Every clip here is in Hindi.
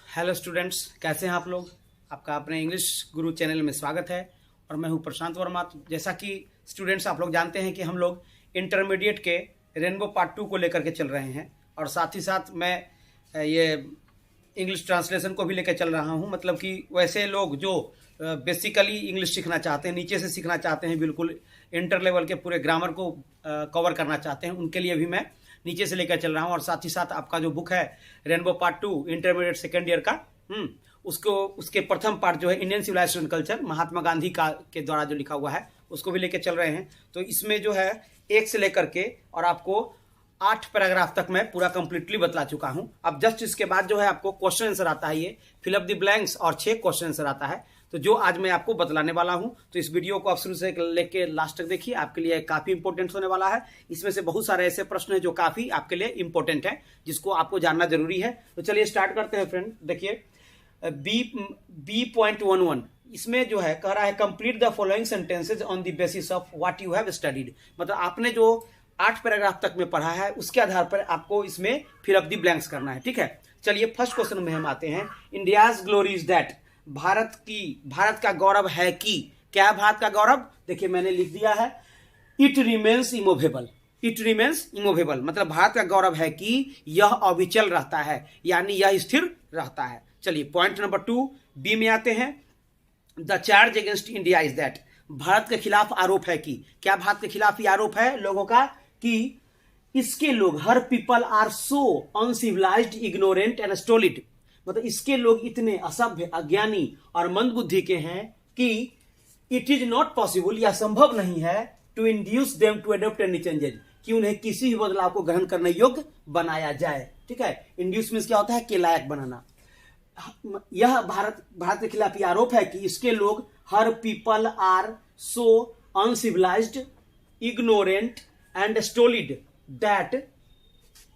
हेलो स्टूडेंट्स, कैसे हैं आप लोग। आपका अपने इंग्लिश गुरु चैनल में स्वागत है और मैं हूं प्रशांत वर्मा। जैसा कि स्टूडेंट्स आप लोग जानते हैं कि हम लोग इंटरमीडिएट के रेनबो पार्ट 2 को लेकर के चल रहे हैं और साथ ही साथ मैं ये इंग्लिश ट्रांसलेशन को भी लेकर चल रहा हूं। मतलब कि वैसे लोग जो बेसिकली इंग्लिश सीखना चाहते हैं, नीचे से सीखना चाहते हैं, बिल्कुल इंटर लेवल के पूरे ग्रामर को कवर करना चाहते हैं, उनके लिए भी मैं नीचे से लेकर चल रहा हूं। और साथ ही साथ आपका जो बुक है rainbow part 2 intermediate second year का, उसके प्रथम पार्ट जो है Indian civilisation culture Mahatma Gandhi का के द्वारा जो लिखा हुआ है उसको भी लेकर चल रहे हैं। तो इसमें जो है 1 से लेकर के और आपको 8 पैराग्राफ तक मैं पूरा कंप्लीटली बतला चुका हूं। अब जस्ट इसके बाद जो है आपको क्वेश्चन आंसर आता है, ये फिल अप द ब्लैंक्स और 6 क्वेश्चन आंसर आता है। तो जो आज मैं आपको बतलाने वाला हूं, तो इस वीडियो को आप शुरू से लेके लास्ट तक देखिए, आपके लिए काफी इंपॉर्टेंट होने वाला है। इसमें से बहुत सारे ऐसे प्रश्न हैं जो काफी आपके लिए इंपॉर्टेंट है, जिसको आपको जानना जरूरी है। तो चलिए स्टार्ट करते हैं फ्रेंड। देखिए B.11 इसमें जो है कह रहा है complete the following sentences on the basis of what you have studied. मतलब आपने जो 8 पैराग्राफ तक में पढ़ा है उसके आधार पर आपको इसमें फिल अप द ब्लैंक्स करना है, ठीक है। चलिए फर्स्ट क्वेश्चन में हम आते हैं। India's glory is that, Bharat का गौरव है कि, क्या है भारत का गौरव। देखिए मैंने लिख दिया है it remains immovable. It remains immovable मतलब भारत का गौरव है कि यह अविचल रहता है, यानी यह स्थिर रहता है। चलिए पॉइंट नंबर 2 बी में आते हैं। The charge against India is that, Bharat के खिलाफ आरोप है कि, क्या भारत के खिलाफ ये आरोप है लोगों का कि इसके लोग, her people are so uncivilised ignorant and stolid, मतलब इसके लोग इतने असभ्य, अज्ञानी और मंदबुद्धि के हैं कि इट इज नॉट पॉसिबल, यह संभव नहीं है, to induce them to adopt any changes, कि उन्हें किसी भी बदलाव को ग्रहण करने योग्य बनाया जाए, ठीक है। इंड्यूस मींस क्या होता है कि लायक बनाना। यह भारत के खिलाफ यह आरोप है कि इसके लोग, her people are so uncivilised ignorant and stolid that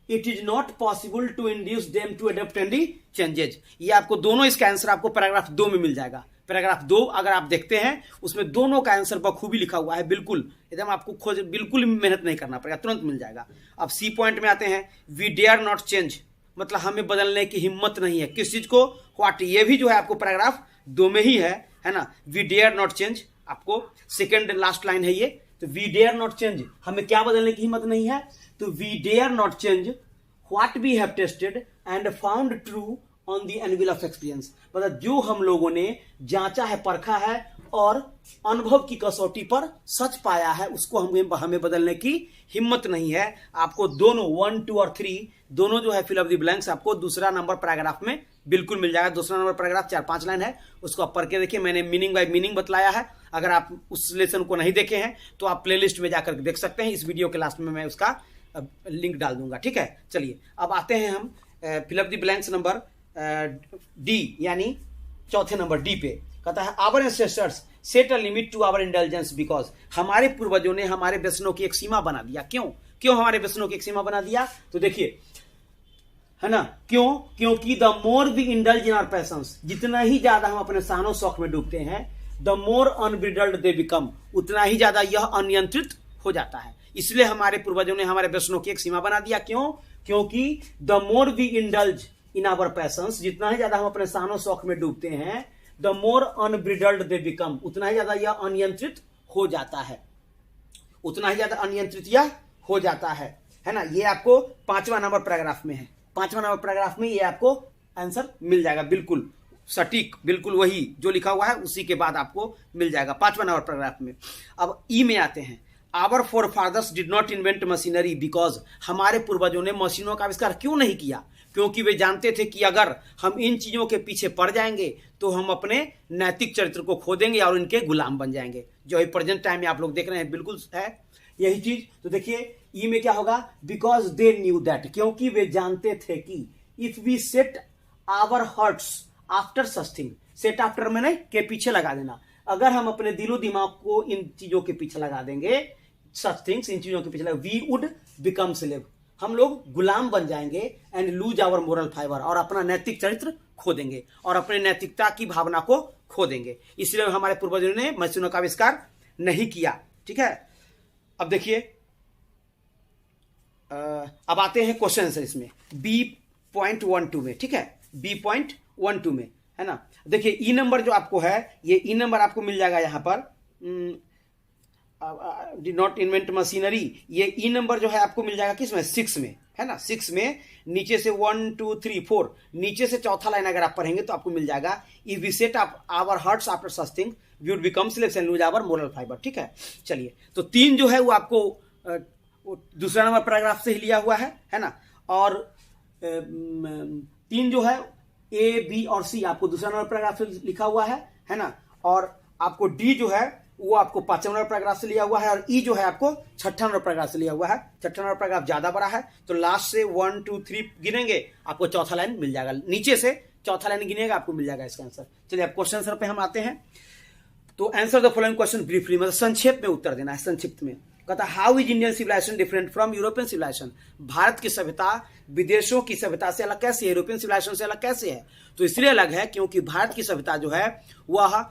it is not possible to induce them to adopt any changes. ये आपको दोनों, इसका आंसर आपको पैराग्राफ 2 में मिल जाएगा। पैराग्राफ 2 अगर आप देखते हैं उसमें दोनों का आंसर बखूबी लिखा हुआ है, बिल्कुल एकदम आपको खोज, बिल्कुल मेहनत नहीं करना पड़ेगा, तुरंत मिल जाएगा। अब सी पॉइंट में आते हैं। वी डेयर नॉट चेंज मतलब हमें बदलने की हिम्मत नहीं है, किस चीज को, व्हाट। ये भी जो है आपको पैराग्राफ 2 में ही है ना। वी डेयर नॉट चेंज आपको सेकेंड लास्ट लाइन है ये। तो वी डेयर नॉट चेंज, हमें क्या बदलने की हिम्मत नहीं है, तो we dare not change what we have tested and found true on the anvil of experience, मतलब जो हम लोगों ने जांचा है, परखा है और अनुभव की कसौटी पर सच पाया है, उसको हमें बदलने की हिम्मत नहीं है। आपको दोनों 1, 2 और 3 दोनों जो है फिल अप द ब्लैंक्स आपको दूसरा नंबर पैराग्राफ में बिल्कुल मिल जाएगा। दूसरा नंबर पैराग्राफ 4-5 लाइन है, उसको आप पढ़ के देखिए। मैंने मीनिंग बाय मीनिंग बतलाया है। अगर आप उस लेसन को नहीं देखे हैं तो आप प्लेलिस्ट में जाकर देख सकते हैं। इस वीडियो के लास्ट में मैं उसका लिंक डाल दूंगा, ठीक है। चलिए अब आते हैं हम fill up the blanks number D, यानी चौथे नंबर डी पे। कहता है our ancestors set a limit to our intelligence because, हमारे पूर्वजों ने हमारे व्यसनों की एक सीमा बना दिया। क्यों हमारे व्यसनों की एक सीमा बना दिया, तो देखिए है ना, क्योंकि the more we indulge in our passions, जितना ही ज्यादा हम अपने शानो शौक में डूबते हैं, the more unbridled they become, उतना ही ज्यादा यह अनियंत्रित हो जाता है। इसलिए हमारे पूर्वजों ने हमारे व्यसनों की एक सीमा बना दिया। क्योंकि the more we indulge in our passions, जितना ही ज्यादा हम अपने शानो शौक में डूबते हैं, the more unbridled they become, उतना ही ज्यादा यह अनियंत्रित हो जाता है, उतना ही ज्यादा अनियंत्रित यह हो जाता है ना। ये आपको 5वां नंबर पैराग्राफ में है। 5वां नंबर पैराग्राफ में ये आपको आंसर मिल जाएगा, बिल्कुल सटीक, बिल्कुल वही जो लिखा हुआ है उसी के बाद आपको मिल जाएगा 5वां नंबर पैराग्राफ में। अब ई में आते हैं। Our forefathers did not invent machinery because, हमारे पूर्वजों ने मशीनों का आविष्कार क्यों नहीं किया, क्योंकि वे जानते थे कि अगर हम इन चीजों के पीछे पड़ जाएंगे तो हम अपने नैतिक चरित्र को खो देंगे और इनके गुलाम बन जाएंगे। जो है प्रेजेंट टाइम में आप लोग देख रहे हैं, बिल्कुल है यही चीज। तो देखिए ई में क्या होगा, बिकॉज दे न्यू दैट, क्योंकि वे जानते थे कि if we set our hearts after such thing, set after मैंने के पीछे लगा देना, अगर हम अपने दिलो दिमाग को इन चीजों के पीछे लगा देंगे, सच थिंग्स, इन चीजों के पीछे लगा, वी वुड बिकम स्लेव, हम लोग गुलाम बन जाएंगे, and lose our moral fibre, और अपना नैतिक चरित्र खो देंगे और अपने नैतिकता की भावना को खो देंगे। इसलिए हमारे पूर्वजों ने मशीनों का आविष्कार नहीं किया, ठीक है। अब देखिए अब आते हैं क्वेश्चन आंसर इसमें B.12 में, ठीक है। B.12 1 2 में, है ना। देखिए ई नंबर जो आपको है, ये ई नंबर आपको मिल जाएगा यहाँ पर, डिड नॉट इन्वेंट मशीनरी, ये ई नंबर जो है आपको मिल जाएगा किस में, 6 में, है ना। 6 में नीचे से 1 2 3 4, नीचे से चौथा लाइन अगर आप पढ़ेंगे तो आपको मिल जाएगा, if we set up our hearts after such thing we would become select and lose our moral fibre, ठीक है। चलिए, तो 3 जो है वो आपको दूसरा नंबर पैराग्राफ से ही लिया हुआ है ना। और 3 जो है ए बी और सी आपको दूसरा नंबर पैराग्राफ से लिखा हुआ है ना। और आपको डी जो है वो आपको 5वां नंबर पैराग्राफ से लिया हुआ है, और ई जो है आपको 6ठा नंबर पैराग्राफ से लिया हुआ है। 6ठा नंबर पैराग्राफ ज्यादा बड़ा है, तो लास्ट से 1 2 3 गिनेंगे, आपको चौथा लाइन मिल जाएगा, नीचे से चौथा लाइन गिनेगा, आपको मिल जाएगा इसका आंसर। चलिए अब क्वेश्चन आंसर पे हम आते हैं। तो answer the following question briefly, मतलब संक्षेप में उत्तर देना है, संक्षिप्त में। कहता how is Indian civilisation different from European civilisation, Bharat की सभ्यता विदेशों की सभ्यता से अलग कैसे है, यूरोपियन सिविलाइजेशन से अलग कैसे है। तो इसलिए अलग है क्योंकि भारत की सभ्यता जो है वह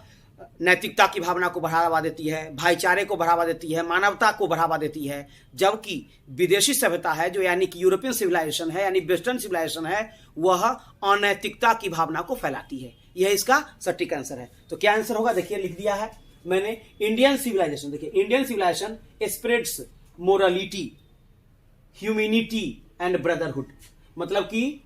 नैतिकता की भावना को बढ़ावा देती है, भाईचारे को बढ़ावा देती है, मानवता को बढ़ावा देती है, जबकि विदेशी सभ्यता है जो यानी कि यूरोपियन सिविलाइजेशन है, यानी वेस्टर्न सिविलाइजेशन है, वह अनैतिकता की भावना को फैलाती है। यह इसका सटीक आंसर है। तो क्या आंसर होगा, देखिए लिख दिया है मैंने, इंडियन सिविलाइजेशन। देखिए Indian civilisation spreads morality, humanity and brotherhood, मतलब कि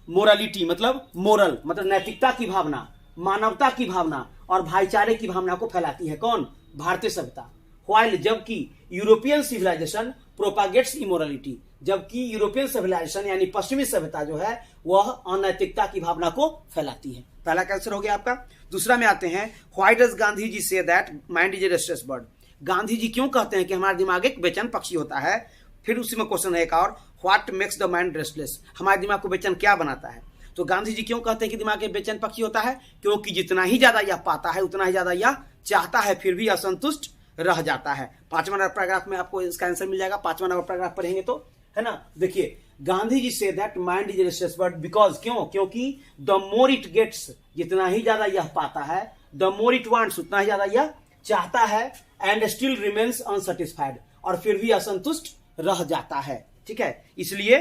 मोरालिटी मतलब मोरल मतलब नैतिकता की भावना, मानवता की भावना और भाईचारे की भावना को फैलाती है। कौन, भारतीय सभ्यता। व्हाइल, जबकि यूरोपियन सिविलाइजेशन प्रोपागेट्स इमोरलिटी, जबकि यूरोपियन सिविलाइजेशन यानी पश्चिमी सभ्यता जो है वह अनैतिकता की भावना को फैलाती है। पहला कैंसर हो गया आपका। दूसरा में आते हैं, व्हाई डज गांधी जी से that mind is a restless bird, Gandhi ji क्यों कहते हैं कि हमारा दिमाग एक बेचैन पक्षी होता है। फिर उसी में क्वेश्चन है एक और, what makes the mind restless, हमारे दिमाग को बेचैन क्या बनाता है। तो गांधी जी क्यों कहते हैं कि दिमाग एक बेचैन पक्षी होता है, क्योंकि जितना ही ज्यादा यह पाता है उतना ही ज्यादा यह चाहता है, फिर भी असंतुष्ट रह जाता है। 5वां नंबर पैराग्राफ में आपको इसका आंसर मिल जाएगा, 5वां नंबर पैराग्राफ पढ़ेंगे तो, है ना। देखिए गांधी जी से that mind is restless bird because, क्यों, क्योंकि द मोर इट गेट्स, जितना ही ज्यादा यह पाता है, द मोर इट वांट्स, उतना ही ज्यादा यह चाहता है, एंड स्टिल रिमेन्स अनसेटिस्फाइड, और फिर भी असंतुष्ट रह जाता है, ठीक है। इसलिए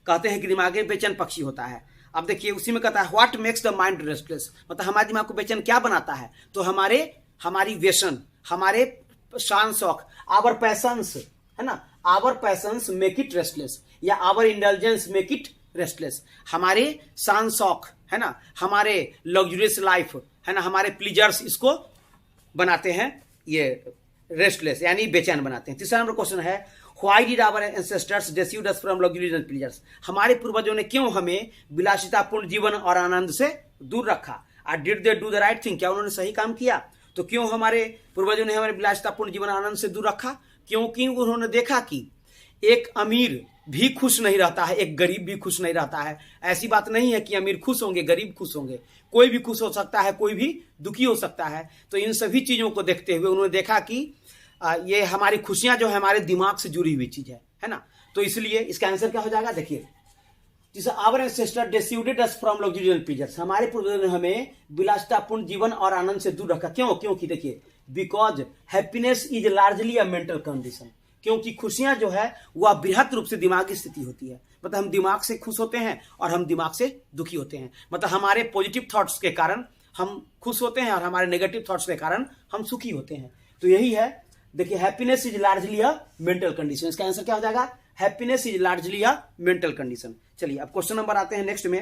कहते हैं कि दिमाग एक बेचैन पक्षी होता है। अब देखिए उसी में कहता है what makes the mind restless, मतलब हमारे दिमाग को बेचैन क्या बनाता है। तो हमारी व्यसन, हमारे शान शौक, आवर पैशंस, है ना, our passions make it restless, या our intelligence make it restless. हमारे शान शौक, है ना, हमारे लग्जरियस लाइफ, है ना, हमारे प्लीजर्स इसको बनाते हैं ये रेस्टलेस, यानी बेचैन बनाते हैं। तीसरा नंबर क्वेश्चन है, why did our ancestors deceived us from luxuries and pleasures, हमारे पूर्वजों ने क्यों हमें विलासितापूर्ण जीवन और आनंद से दूर रखा। Did they do the right thing, क्या उन्होंने सही काम किया। तो क्यों हमारे पूर्वजों ने हमारे विलासितापूर्ण जीवन आनंद से दूर रखा, क्योंकि उन्होंने देखा कि एक अमीर भी खुश नहीं रहता है, एक गरीब भी खुश नहीं रहता है। ऐसी बात नहीं है कि अमीर खुश होंगे गरीब खुश होंगे, कोई भी खुश हो सकता है, कोई भी दुखी हो सकता है। तो इन सभी चीजों को देखते हुए उन्होंने देखा कि ये हमारी खुशियां जो है हमारे दिमाग से जुड़ी हुई चीज है ना। तो इसलिए इसका आंसर क्या हो जाएगा, देखिए जैसे our ancestor deceived us from luxury and pleasures, हमारे पूर्वजों ने हमें विलासितापूर्ण जीवन और आनंद से दूर रखा। क्यों, क्योंकि देखिए because happiness is largely a mental condition, क्योंकि खुशियां जो है वह बृहत रूप से दिमागी स्थिति होती है। मतलब हम दिमाग से खुश होते हैं और हम दिमाग से दुखी होते हैं। मतलब हमारे पॉजिटिव थॉट्स के कारण हम खुश होते हैं और हमारे नेगेटिव थॉट्स के कारण हम सुखी होते हैं। तो यही है, देखिए happiness is largely a mental condition, इसका आंसर क्या हो जाएगा, happiness is largely a mental condition. चलिए अब क्वेश्चन नंबर आते हैं नेक्स्ट में,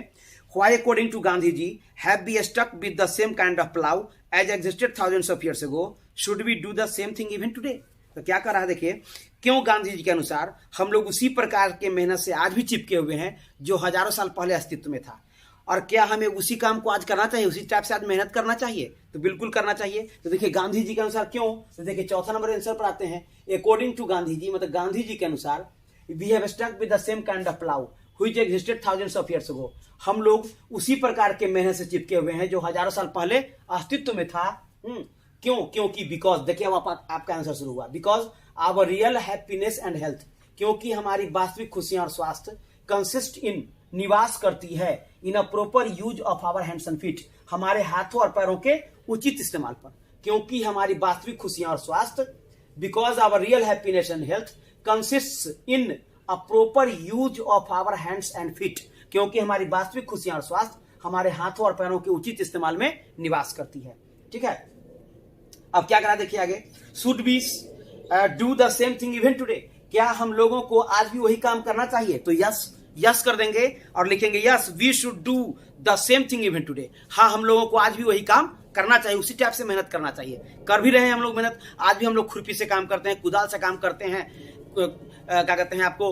why according to Gandhi ji have be stuck with the same kind of plough as existed thousands of years ago, should we do the same thing even today. तो क्या कर रहा है, देखिए क्यों गांधी जी के अनुसार हम लोग उसी प्रकार के मेहनत से आज भी चिपके हुए हैं जो हजारों साल पहले अस्तित्व में था, और क्या हमें उसी काम को आज करना चाहिए, उसी टाइप से आज मेहनत करना चाहिए। तो बिल्कुल करना चाहिए। तो देखिए गांधी जी के अनुसार क्यों, तो देखिए चौथा नंबर आंसर पर आते हैं, अकॉर्डिंग टू गांधी जी, मतलब गांधी जी के अनुसार we have stuck with the same kind of plough which existed thousands of years ago, हम लोग उसी प्रकार के मेहनत से चिपके हुए हैं जो हजारों साल पहले अस्तित्व में था। क्यों, क्योंकि बिकॉज, देखिए अब आपका आंसर शुरू हुआ, because our real happiness and health, क्योंकि हमारी वास्तविक खुशियां और स्वास्थ्य कंसिस्ट इन, निवास करती है, in a proper use of our hands and feet, हमारे हाथों और पैरों के उचित इस्तेमाल पर। क्योंकि हमारी वास्तविक खुशियां और स्वास्थ्य, because our real happiness and health consist in a proper use of our hands and feet, क्योंकि हमारी वास्तविक खुशियां और स्वास्थ्य हमारे हाथों और पैरों के उचित इस्तेमाल में निवास करती है। ठीक है, अब क्या करा देखिए आगे, should be do the same thing even today, क्या हम लोगों को आज भी वही काम करना चाहिए? तो यस कर देंगे और लिखेंगे yes we should do the same thing even today. हाँ, हम लोगों को आज भी वही काम करना चाहिए, उसी टाइप से मेहनत करना चाहिए। कर भी रहे हैं हम लोग मेहनत, आज भी हम लोग खुरपी से काम करते हैं, कुदाल से काम करते हैं, क्या कहते हैं आपको,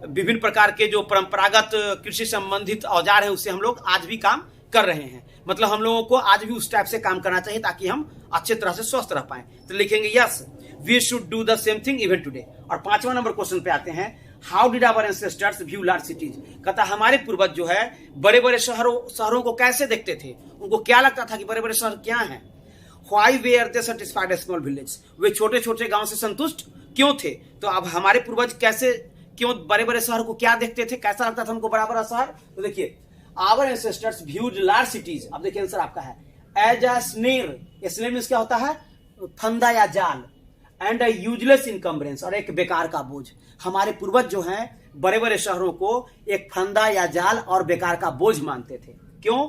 विभिन्न प्रकार के जो परंपरागत कृषि संबंधित औजार है उससे हम लोग आज भी काम कर रहे हैं। मतलब हम लोगों को आज भी उस टाइप से काम करना चाहिए ताकि हम अच्छे तरह से स्वस्थ रह पाए। तो लिखेंगे yes we should do the same thing even today. और 5वां नंबर क्वेश्चन पे आते हैं, how did our ancestors view large cities, कहता हमारे पूर्वज जो है बड़े बड़े शहरों को कैसे देखते थे, उनको क्या लगता था कि बड़े बड़े शहर क्या हैं। Why were they satisfied a small village, वे छोटे छोटे गांव से संतुष्ट क्यों थे। तो अब हमारे पूर्वज कैसे, क्यों बड़े बड़े शहर को क्या देखते थे, कैसा लगता था उनको बड़ा बड़ा शहर। तो देखिए, our ancestors viewed large cities, अब देखिए आंसर आपका है as a snare. Snare means क्या होता है, फंदा या जाल, एंड अ यूजलेस इनकम्बरेंस, और एक बेकार का बोझ। हमारे पूर्वज जो हैं बड़े बड़े शहरों को एक फंदा या जाल और बेकार का बोझ मानते थे। क्यों,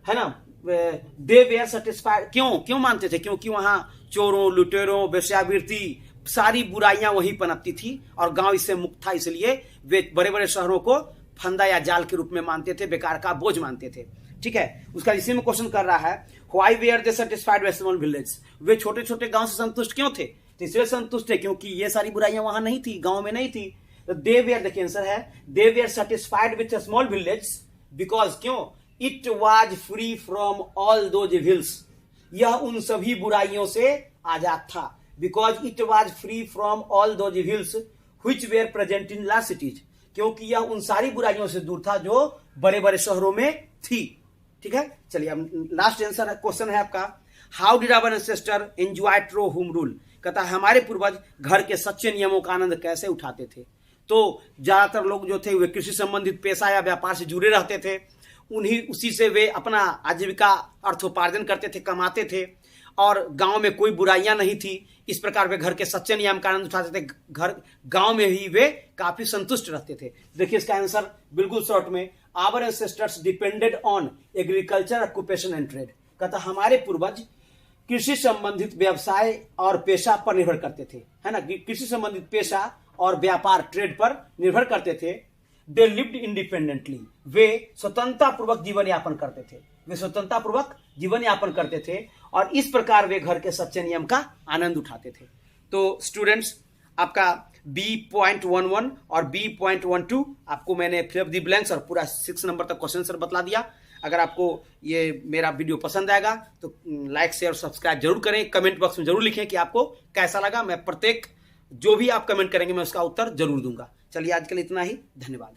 है ना, दे वेयर सेटिस्फाइड, क्यों मानते थे, क्योंकि वहां चोरों, लुटेरों, वेश्यावृत्ति, सारी बुराइयां वहीं पनपती थी और गांव इससे मुक्त था, इसलिए वे बड़े बड़े शहरों को फंदा या जाल के रूप में मानते थे, बेकार का बोझ मानते थे। ठीक है, उसका इसी में क्वेश्चन कर रहा है, why were they satisfied with small village, वे छोटे छोटे गांव से संतुष्ट क्यों थे। तो इसलिए संतुष्ट थे क्योंकि ये सारी बुराइयां वहां नहीं थी, गांव में नहीं थी। तो दे वेयर, देखिए आंसर है they were satisfied with a small village because, क्यों, it was free from all those evils, यह उन सभी बुराइयों से आजाद था। Because it was free from all those evils which were present in large cities, क्योंकि यह उन सारी बुराइयों से दूर था जो बड़े बड़े शहरों में थी। ठीक है, चलिए अब लास्ट आंसर क्वेश्चन है आपका, how did our ancestor enjoy true home rule, कहता है हमारे पूर्वज घर के सच्चे नियमों का आनंद कैसे उठाते थे। तो ज्यादातर लोग जो थे वे कृषि संबंधित पेशा या व्यापार से जुड़े रहते थे, उसी से वे अपना आजीविका अर्थोपार्जन करते थे, कमाते थे, और गांव में कोई बुराइयां नहीं थी। इस प्रकार वे घर के सच्चे नियम का आनंद उठाते थे, घर गांव में ही वे काफी संतुष्ट रहते थे। देखिए इसका आंसर बिल्कुल शॉर्ट में, our ancestors depended on agriculture, occupation and trade, कहता हमारे पूर्वज कृषि संबंधित व्यवसाय और पेशा पर निर्भर करते थे, है ना, कृषि संबंधित पेशा और व्यापार, ट्रेड पर निर्भर करते थे। दे लिव्ड इंडिपेंडेंटली, वे स्वतंत्रता पूर्वक जीवन यापन करते थे, वे स्वतंत्रता पूर्वक जीवन यापन करते थे, और इस प्रकार वे घर के सच्चे नियम का आनंद उठाते थे। तो स्टूडेंट्स, आपका B.11 और B.12 आपको मैंने फिल अप द ब्लैंक्स और पूरा 6 नंबर तक क्वेश्चन आंसर बतला दिया। अगर आपको ये मेरा वीडियो पसंद आएगा तो लाइक शेयर सब्सक्राइब जरूर करें, कमेंट बॉक्स में जरूर लिखें कि आपको कैसा लगा। मैं प्रत्येक जो भी आप कमेंट करेंगे मैं उसका उत्तर जरूर दूंगा। चलिए आज के लिए इतना ही, धन्यवाद।